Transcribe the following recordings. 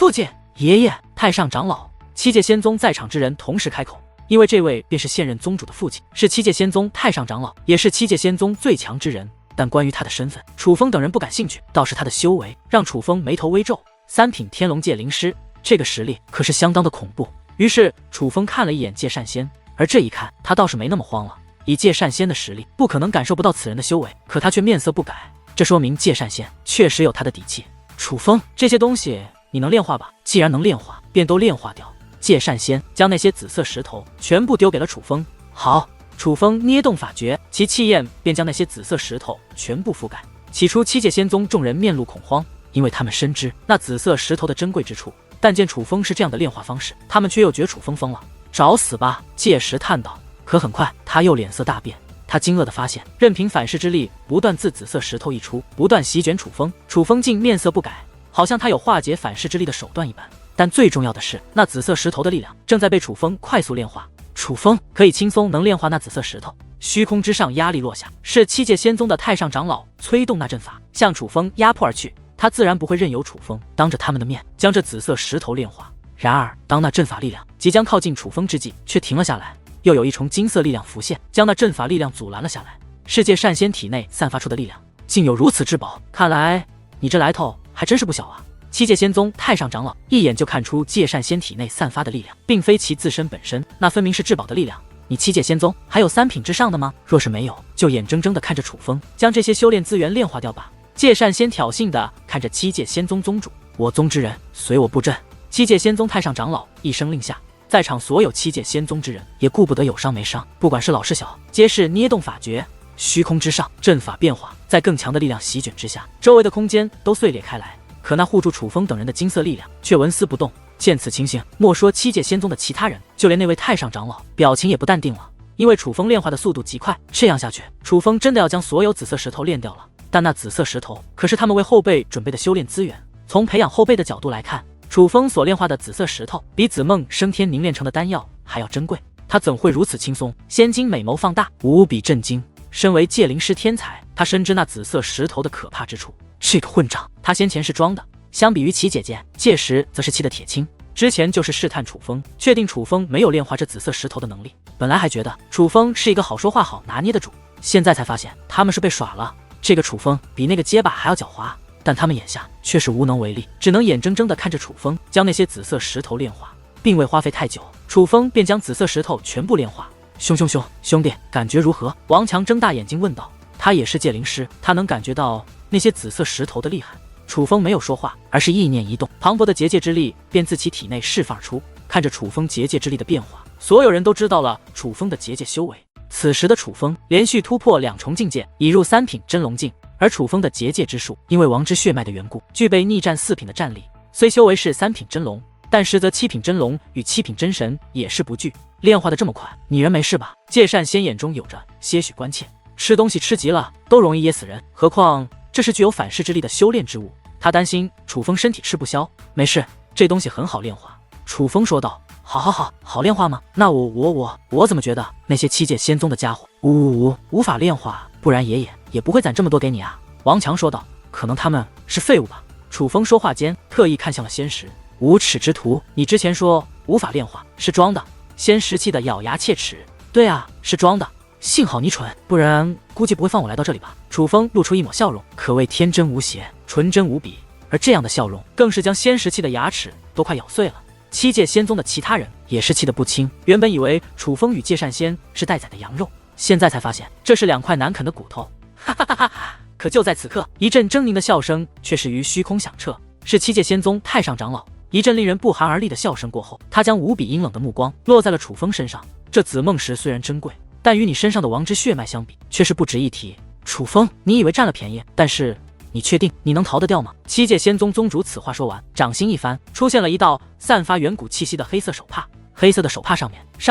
父亲、爷爷、太上长老、七界仙宗在场之人同时开口，因为这位便是现任宗主的父亲，是七界仙宗太上长老，也是七界仙宗最强之人。但关于他的身份，楚风等人不感兴趣，倒是他的修为让楚风眉头微皱。3品天龙界灵师，这个实力可是相当的恐怖。于是楚风看了一眼界善仙，而这一看他倒是没那么慌了。以界善仙的实力，不可能感受不到此人的修为，可他却面色不改，这说明界善仙确实有他的底气。楚风，这些东西你能炼化吧？既然能炼化，便都炼化掉。界善仙将那些紫色石头全部丢给了楚风。好，楚风捏动法诀，其气焰便将那些紫色石头全部覆盖。起初七界仙宗众人面露恐慌，因为他们深知那紫色石头的珍贵之处，但见楚风是这样的炼化方式，他们却又觉楚风疯了。找死吧！界石叹道。可很快他又脸色大变，他惊愕地发现，任凭反噬之力不断自紫色石头溢出，不断席卷楚风，楚风竟面色不改，好像他有化解反噬之力的手段一般。但最重要的是，那紫色石头的力量正在被楚风快速炼化。楚风可以轻松能炼化那紫色石头。虚空之上压力落下，是七界仙宗的太上长老催动那阵法向楚风压迫而去，他自然不会任由楚风当着他们的面将这紫色石头炼化。然而当那阵法力量即将靠近楚风之际，却停了下来，又有一重金色力量浮现，将那阵法力量阻拦了下来。世界善仙体内散发出的力量竟有如此至宝，看来你这来头还真是不小啊。七界仙宗太上长老一眼就看出界善仙体内散发的力量并非其自身本身，那分明是至宝的力量。你七界仙宗还有3品之上的吗？若是没有，就眼睁睁地看着楚风将这些修炼资源炼化掉吧。界善仙挑衅地看着七界仙宗宗主，我宗之人随我布阵。七界仙宗太上长老一声令下，在场所有七界仙宗之人也顾不得有伤没伤，不管是老是小，皆是捏动法诀。虚空之上阵法变化，在更强的力量席卷之下，周围的空间都碎裂开来，可那护住楚风等人的金色力量却纹丝不动。见此情形，莫说七界仙宗的其他人，就连那位太上长老表情也不淡定了。因为楚风炼化的速度极快，这样下去，楚风真的要将所有紫色石头炼掉了。但那紫色石头可是他们为后辈准备的修炼资源，从培养后辈的角度来看，楚风所炼化的紫色石头比紫梦升天凝炼成的丹药还要珍贵，他怎会如此轻松？仙金美眸放大，无比震惊。身为界灵师天才，他深知那紫色石头的可怕之处。这个混账，他先前是装的，相比于其姐姐界石，则是漆的铁青。之前就是试探楚风，确定楚风没有炼化这紫色石头的能力。本来还觉得楚风是一个好说话好拿捏的主，现在才发现他们是被耍了。这个楚风比那个结巴还要狡猾，但他们眼下却是无能为力，只能眼睁睁地看着楚风将那些紫色石头炼化，并未花费太久，楚风便将紫色石头全部炼化。兄弟，感觉如何？王强睁大眼睛问道。他也是界灵师，他能感觉到那些紫色石头的厉害。楚风没有说话，而是意念一动，磅礴的结界之力便自其体内释放而出。看着楚风结界之力的变化，所有人都知道了楚风的结界修为。此时的楚风连续突破2重境界，已入3品真龙境，而楚风的结界之术因为王之血脉的缘故，具备逆战4品的战力。虽修为是3品真龙，但实则7品真龙与7品真神也是不惧。炼化的这么快，你人没事吧？界善仙眼中有着些许关切。吃东西吃急了都容易噎死人，何况这是具有反噬之力的修炼之物，他担心楚风身体吃不消。没事，这东西很好炼化。楚风说道。好炼化吗？那我怎么觉得那些七界仙宗的家伙无法炼化，不然爷爷也不会攒这么多给你啊。王强说道。可能他们是废物吧。楚风说话间特意看向了仙石。无耻之徒，你之前说无法炼化是装的。仙石气的咬牙切齿。对啊，是装的。幸好你蠢，不然估计不会放我来到这里吧。楚风露出一抹笑容，可谓天真无邪，纯真无比，而这样的笑容更是将仙石气的牙齿都快咬碎了。七界仙宗的其他人也是气得不轻，原本以为楚风与界善仙是待宰的羊肉，现在才发现这是2块难啃的骨头。哈哈哈哈！可就在此刻，一阵狰狞的笑声却是于虚空响彻，是七界仙宗太上长老。一阵令人不寒而栗的笑声过后，他将无比阴冷的目光落在了楚风身上。这紫梦石虽然珍贵，但与你身上的王之血脉相比，却是不值一提。楚风，你以为占了便宜，但是你确定你能逃得掉吗？七界仙宗宗主此话说完，掌心一翻，出现了一道散发远古气息的黑色手帕。黑色的手帕上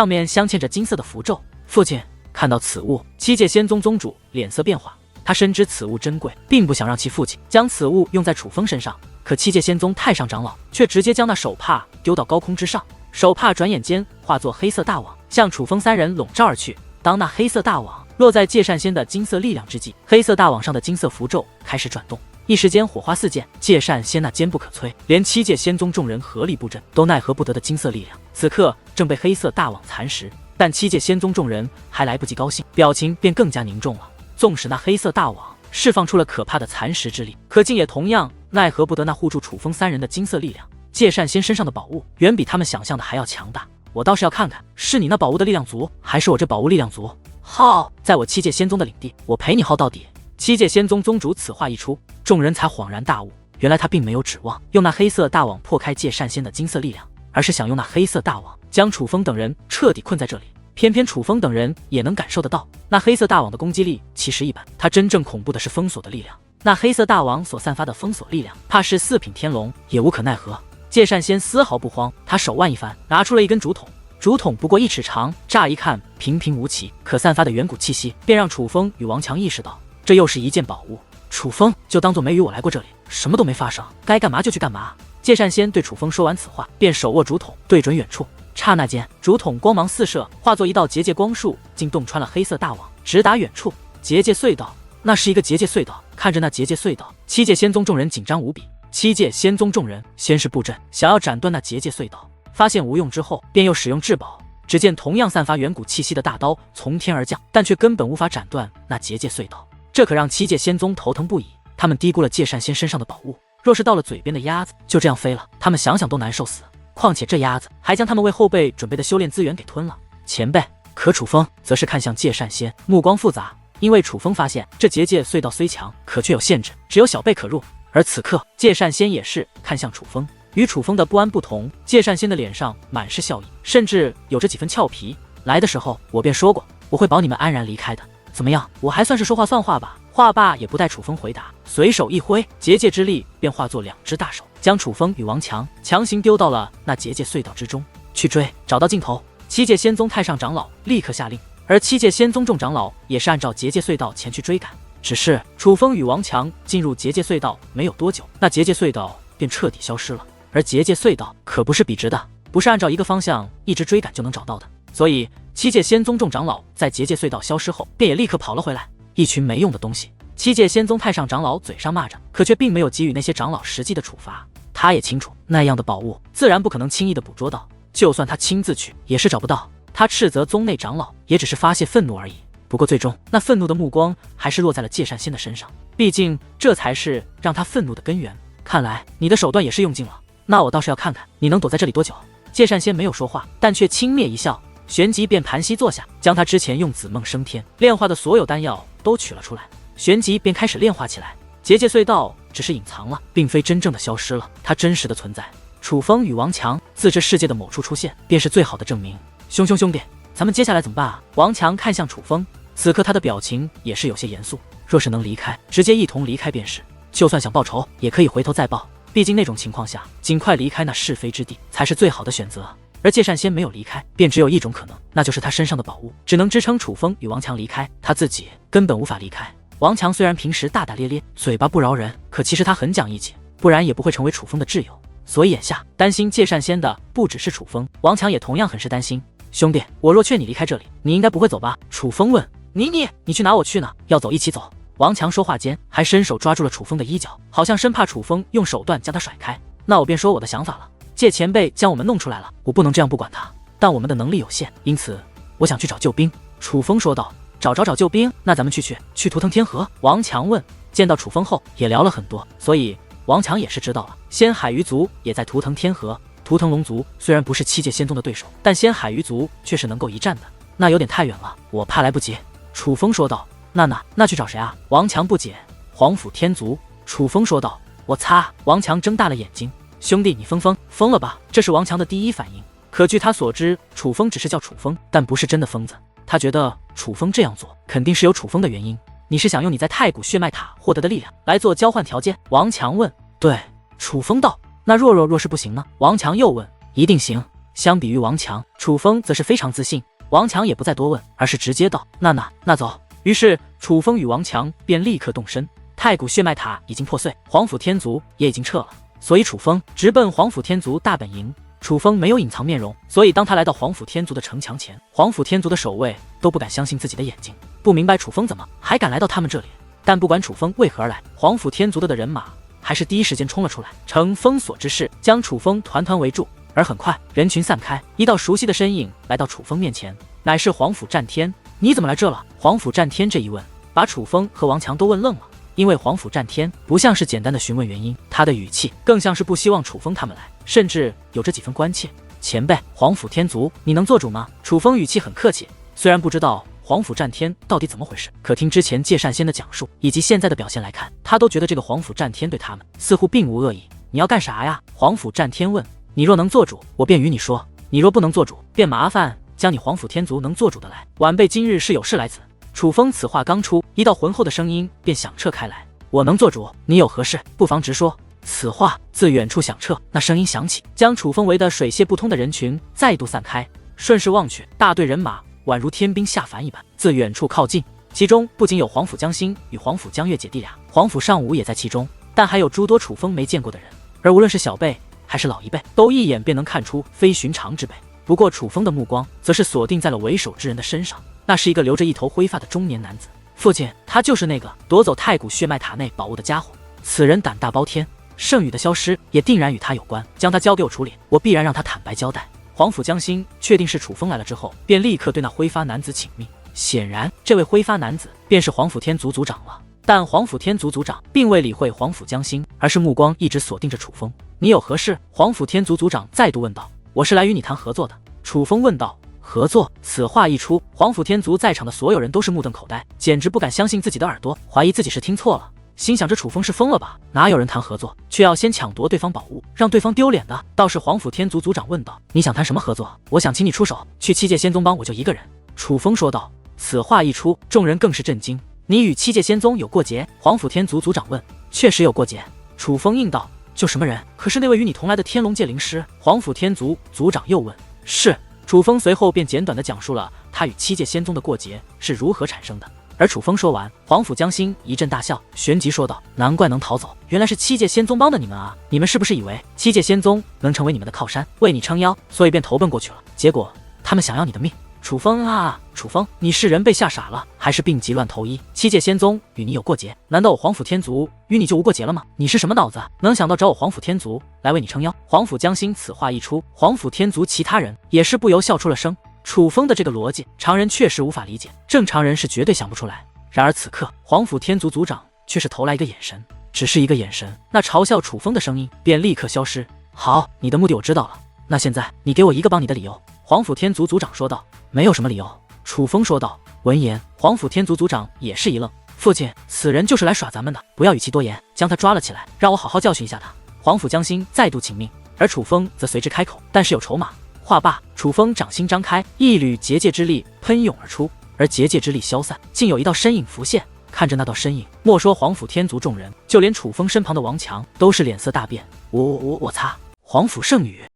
面镶嵌着金色的符咒。父亲看到此物，七界仙宗宗主脸色变化，他深知此物珍贵，并不想让其父亲将此物用在楚风身上。可七界仙宗太上长老却直接将那手帕丢到高空之上，手帕转眼间化作黑色大网，向楚风3人笼罩而去。当那黑色大网落在界善仙的金色力量之际，黑色大网上的金色符咒开始转动，一时间火花四溅，界善仙那坚不可摧，连七界仙宗众人合力布阵都奈何不得的金色力量，此刻正被黑色大网蚕食。但七界仙宗众人还来不及高兴，表情便更加凝重了。纵使那黑色大网释放出了可怕的蚕食之力，可竟也同样奈何不得那护住楚风三人的金色力量。界善仙身上的宝物远比他们想象的还要强大，我倒是要看看是你那宝物的力量足，还是我这宝物力量足。耗，在我七界仙宗的领地，我陪你耗到底。七界仙宗宗主此话一出，众人才恍然大悟，原来他并没有指望用那黑色大网破开界善仙的金色力量，而是想用那黑色大网将楚风等人彻底困在这里。偏偏楚风等人也能感受得到，那黑色大网的攻击力其实一般，它真正恐怖的是封锁的力量。那黑色大网所散发的封锁力量，怕是四品天龙也无可奈何。界善仙丝毫不慌，他手腕一翻，拿出了一根竹筒。竹筒不过1尺长，乍一看平平无奇，可散发的远古气息便让楚风与王强意识到，这又是一件宝物。楚风就当作没与我来过这里，什么都没发生，该干嘛就去干嘛。界善仙对楚风说完此话，便手握竹筒，对准远处。刹那间，竹筒光芒四射，化作一道结界光束，竟洞穿了黑色大网，直达远处。结界隧道，那是一个结界隧道。看着那结界隧道，七界仙宗众人紧张无比。七界仙宗众人先是布阵，想要斩断那结界隧道，发现无用之后，便又使用至宝。只见同样散发远古气息的大刀从天而降，但却根本无法斩断那结界隧道。这可让七界仙宗头疼不已。他们低估了界善仙身上的宝物，若是到了嘴边的鸭子就这样飞了，他们想想都难受死。况且这鸭子还将他们为后辈准备的修炼资源给吞了。前辈，可楚风则是看向界善仙，目光复杂，因为楚风发现这结界隧道虽强，可却有限制，只有小辈可入。而此刻界善仙也是看向楚风，与楚风的不安不同，界善仙的脸上满是笑意，甚至有着几分俏皮。来的时候我便说过，我会保你们安然离开的。怎么样，我还算是说话算话吧？话罢也不待楚风回答，随手一挥，结界之力便化作2只大手，将楚风与王强强行丢到了那结界隧道之中。去追，找到尽头。七界仙宗太上长老立刻下令，而七界仙宗众长老也是按照结界隧道前去追赶。只是楚风与王强进入结界隧道没有多久，那结界隧道便彻底消失了。而结界隧道可不是笔直的，不是按照一个方向一直追赶就能找到的，所以七界仙宗众长老在结界隧道消失后，便也立刻跑了回来。一群没用的东西！七界仙宗太上长老嘴上骂着，可却并没有给予那些长老实际的处罚。他也清楚，那样的宝物自然不可能轻易的捕捉到，就算他亲自去，也是找不到。他斥责宗内长老，也只是发泄愤怒而已。不过最终，那愤怒的目光还是落在了界善仙的身上，毕竟这才是让他愤怒的根源。看来你的手段也是用尽了，那我倒是要看看你能躲在这里多久。界善仙没有说话，但却轻蔑一笑，旋即便盘膝坐下，将他之前用紫梦升天炼化的所有丹药都取了出来，旋即便开始炼化起来。结界隧道只是隐藏了，并非真正的消失了，它真实的存在。楚风与王强自这世界的某处出现，便是最好的证明。兄弟，咱们接下来怎么办啊？王强看向楚风，此刻他的表情也是有些严肃。若是能离开，直接一同离开便是，就算想报仇，也可以回头再报。毕竟那种情况下，尽快离开那是非之地才是最好的选择。而界善仙没有离开，便只有一种可能，那就是他身上的宝物只能支撑楚风与王强离开，他自己根本无法离开。王强虽然平时大大咧咧，嘴巴不饶人，可其实他很讲义气，不然也不会成为楚风的挚友。所以眼下担心界善仙的不只是楚风，王强也同样很是担心。兄弟，我若劝你离开这里，你应该不会走吧？楚风问。你去哪我去呢？要走一起走。王强说话间还伸手抓住了楚风的衣角，好像生怕楚风用手段将他甩开。那我便说我的想法了，界前辈将我们弄出来了，我不能这样不管他，但我们的能力有限，因此我想去找救兵。楚风说道。找救兵，那咱们去图腾天河？王强问。见到楚风后也聊了很多，所以王强也是知道了，仙海鱼族也在图腾天河。图腾龙族虽然不是七界仙宗的对手，但仙海鱼族却是能够一战的。那有点太远了，我怕来不及。楚风说道。那去找谁啊？王强不解。黄甫天族。楚风说道。我擦！王强睁大了眼睛。兄弟，你疯了吧？这是王强的第一反应。可据他所知，楚风只是叫楚风，但不是真的疯子。他觉得楚风这样做肯定是有楚风的原因。你是想用你在太古血脉塔获得的力量来做交换条件？王强问。对。楚风道。那若是不行呢？王强又问。一定行。相比于王强，楚风则是非常自信。王强也不再多问，而是直接道。那走。于是楚风与王强便立刻动身。太古血脉塔已经破碎，黄甫天族也已经撤了，所以楚风直奔黄甫天族大本营。楚风没有隐藏面容，所以当他来到黄甫天族的城墙前，黄甫天族的守卫都不敢相信自己的眼睛，不明白楚风怎么还敢来到他们这里。但不管楚风为何而来，皇府天族的人马还是第一时间冲了出来，呈封锁之势将楚风团团围住。而很快，人群散开，一道熟悉的身影来到楚风面前，乃是皇府战天。你怎么来这了？皇府战天这一问，把楚风和王强都问愣了。因为皇府战天不像是简单的询问原因，他的语气更像是不希望楚风他们来，甚至有着几分关切。前辈，皇府天族，你能做主吗？楚风语气很客气，虽然不知道皇府战天到底怎么回事，可听之前界善仙的讲述以及现在的表现来看，他都觉得这个皇府战天对他们似乎并无恶意。你要干啥呀？皇府战天问。你若能做主，我便与你说；你若不能做主，便麻烦将你皇府天族能做主的来。晚辈今日是有事来此。楚风此话刚出，一道浑厚的声音便响彻开来：我能做主，你有何事，不妨直说。此话自远处响彻，那声音响起，将楚风围得水泄不通的人群再度散开。顺势望去，大队人马宛如天兵下凡一般，自远处靠近。其中不仅有皇府江心与皇府江月姐弟俩，皇府上武也在其中，但还有诸多楚风没见过的人。而无论是小辈还是老一辈，都一眼便能看出非寻常之辈。不过楚风的目光则是锁定在了为首之人的身上，那是一个留着一头灰发的中年男子。父亲，他就是那个夺走太古血脉塔内宝物的家伙。此人胆大包天，圣宇的消失也定然与他有关。将他交给我处理，我必然让他坦白交代。皇府江心确定是楚风来了之后，便立刻对那灰发男子请命。显然，这位灰发男子便是皇府天族族长了。但皇府天族族长并未理会皇府江心，而是目光一直锁定着楚风。你有何事？皇府天族族长再度问道。我是来与你谈合作的。楚风问道。合作？此话一出，皇府天族在场的所有人都是目瞪口呆，简直不敢相信自己的耳朵，怀疑自己是听错了，心想这楚风是疯了吧？哪有人谈合作却要先抢夺对方宝物，让对方丢脸的？倒是皇府天族族长问道。你想谈什么合作？我想请你出手，去七界仙宗帮我就一个人。楚风说道。此话一出，众人更是震惊。你与七界仙宗有过节？皇府天族族长问。确实有过节。楚风应道。就什么人？可是那位与你同来的天龙界灵师？皇府天族族长又问。是。楚风随后便简短地讲述了他与七界仙宗的过节是如何产生的。而楚风说完，皇府江心一阵大笑，旋即说道：难怪能逃走，原来是七界仙宗帮的你们啊！你们是不是以为七界仙宗能成为你们的靠山，为你撑腰，所以便投奔过去了？结果他们想要你的命。楚风啊，楚风，你是人被吓傻了，还是病急乱投医？七界仙宗与你有过节，难道我皇府天族与你就无过节了吗？你是什么脑子，能想到找我皇府天族来为你撑腰？皇府江心此话一出，皇府天族其他人也是不由笑出了声。楚风的这个逻辑，常人确实无法理解，正常人是绝对想不出来。然而此刻，皇府天族族长却是投来一个眼神，只是一个眼神，那嘲笑楚风的声音便立刻消失。好，你的目的我知道了，那现在你给我一个帮你的理由。皇府天族族长说道。没有什么理由。楚风说道。闻言，皇府天族族长也是一愣。父亲，此人就是来耍咱们的，不要语气多言，将他抓了起来，让我好好教训一下他。皇府江心再度请命，而楚风则随之开口，但是有筹码。话罢，楚风掌心张开，一缕结界之力喷涌而出，而结界之力消散，竟有一道身影浮现。看着那道身影，莫说皇府天族众人，就连楚风身旁的王强都是脸色大变。我擦！皇府圣宇。